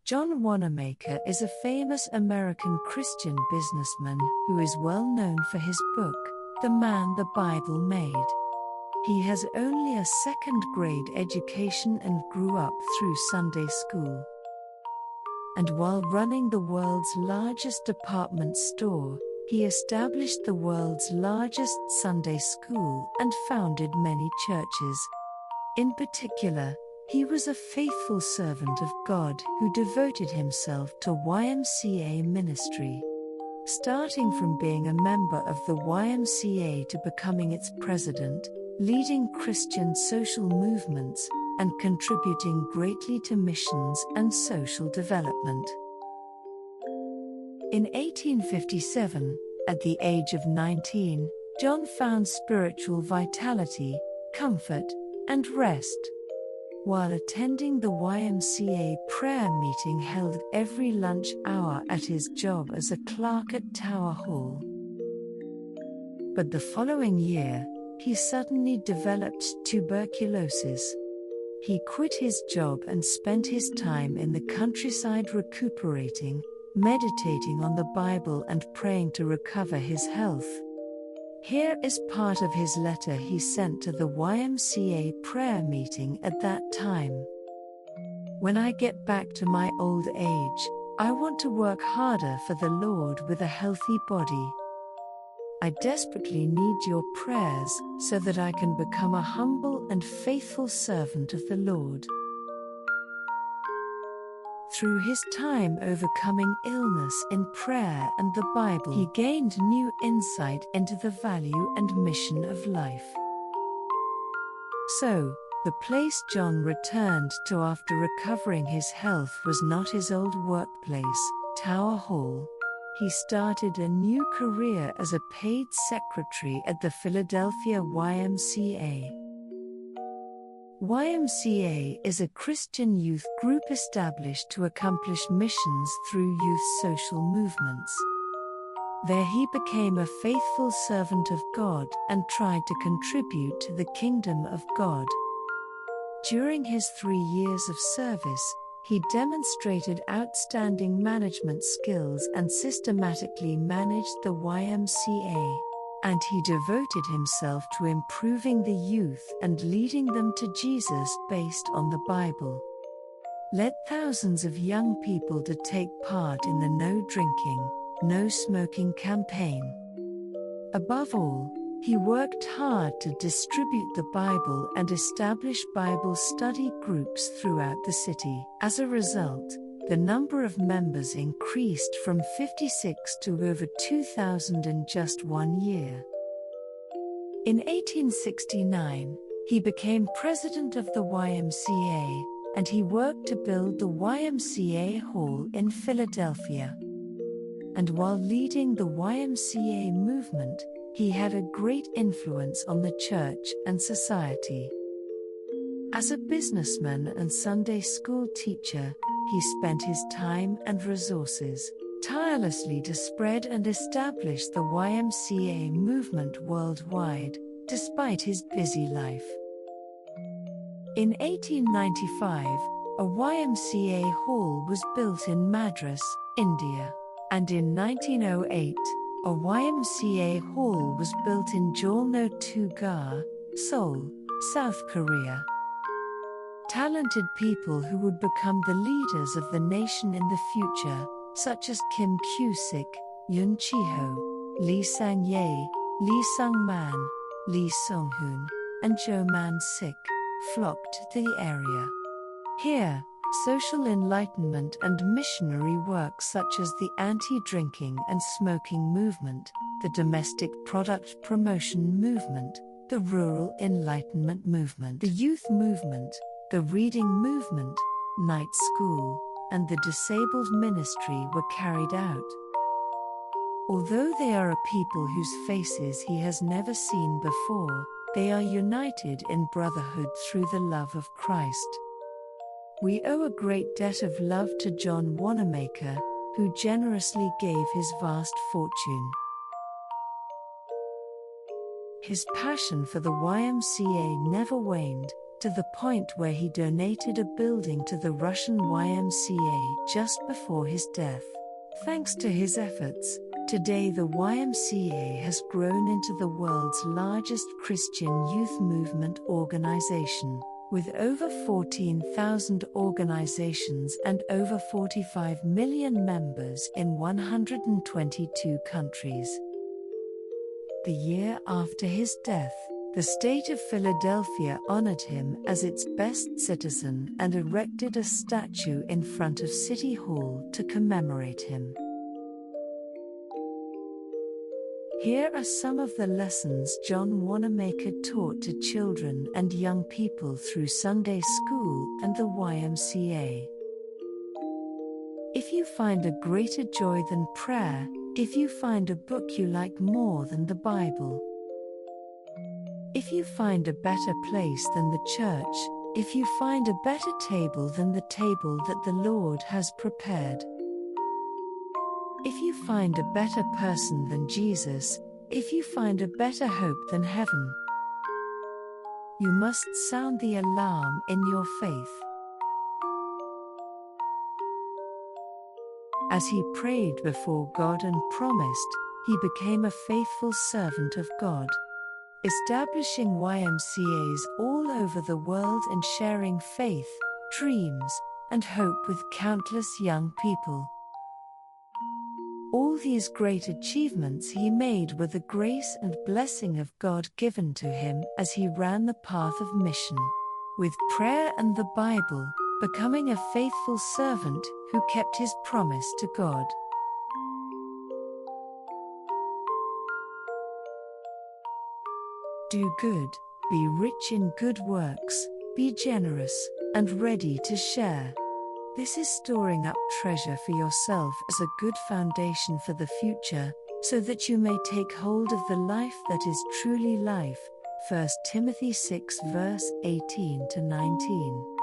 John Wanamaker is a famous American Christian businessman who is well known for his book, The Man the Bible Made. He has only a second-grade education and grew up through Sunday school. And while running the world's largest department store, he established the world's largest Sunday school and founded many churches. In particular, he was a faithful servant of God who devoted himself to YMCA Ministry. Starting from being a member of the YMCA to becoming its president, leading Christian social movements, and contributing greatly to missions and social development. In 1857, at the age of 19, John found spiritual vitality, comfort, and rest while attending the YMCA prayer meeting held every lunch hour at his job as a clerk at Tower Hall. But the following year, he suddenly developed tuberculosis. He quit his job and spent his time in the countryside recuperating, meditating on the Bible and praying to recover his health. Here is part of his letter he sent to the YMCA prayer meeting at that time. "When I get back to my old age, I want to work harder for the Lord with a healthy body. I desperately need your prayers so that I can become a humble and faithful servant of the Lord." Through his time overcoming illness in prayer and the Bible, he gained new insight into the value and mission of life. So, the place John returned to after recovering his health was not his old workplace, Tower Hall. He started a new career as a paid secretary at the Philadelphia YMCA. YMCA is a Christian youth group established to accomplish missions through youth social movements. There he became a faithful servant of God and tried to contribute to the kingdom of God. During his 3 years of service, he demonstrated outstanding management skills and systematically managed the YMCA. And he devoted himself to improving the youth and leading them to Jesus based on the Bible. Led thousands of young people to take part in the No Drinking, No Smoking campaign. Above all, he worked hard to distribute the Bible and establish Bible study groups throughout the city. As a result, the number of members increased from 56 to over 2,000 in just 1 year. In 1869, he became president of the YMCA, and he worked to build the YMCA Hall in Philadelphia. And while leading the YMCA movement, he had a great influence on the church and society. As a businessman and Sunday school teacher, he spent his time and resources tirelessly to spread and establish the YMCA movement worldwide, despite his busy life. In 1895, a YMCA hall was built in Madras, India, and in 1908, a YMCA hall was built in Jeolnau-do-Ga, Seoul, South Korea. Talented people who would become the leaders of the nation in the future, such as Kim Kyu-sik, Yoon Chi-ho, Lee Sang-ye, Lee Sung-man, Lee Sung-hoon, and Jo Man-sik, flocked to the area. Here, social enlightenment and missionary work such as the anti-drinking and smoking movement, the domestic product promotion movement, the rural enlightenment movement, the youth movement, the reading movement, night school, and the disabled ministry were carried out. Although they are a people whose faces he has never seen before, they are united in brotherhood through the love of Christ. We owe a great debt of love to John Wanamaker, who generously gave his vast fortune. His passion for the YMCA never waned, to the point where he donated a building to the Russian YMCA just before his death. Thanks to his efforts, today the YMCA has grown into the world's largest Christian youth movement organization, with over 14,000 organizations and over 45 million members in 122 countries. The year after his death, the state of Philadelphia honored him as its best citizen and erected a statue in front of City Hall to commemorate him. Here are some of the lessons John Wanamaker taught to children and young people through Sunday school and the YMCA. If you find a greater joy than prayer, if you find a book you like more than the Bible, if you find a better place than the church, if you find a better table than the table that the Lord has prepared, if you find a better person than Jesus, if you find a better hope than heaven, you must sound the alarm in your faith. As he prayed before God and promised, he became a faithful servant of God, establishing YMCAs all over the world and sharing faith, dreams, and hope with countless young people. All these great achievements he made were the grace and blessing of God given to him as he ran the path of mission, with prayer and the Bible, becoming a faithful servant who kept his promise to God. Do good, be rich in good works, be generous, and ready to share. This is storing up treasure for yourself as a good foundation for the future, so that you may take hold of the life that is truly life. 1 Timothy 6 verse 18 to 19.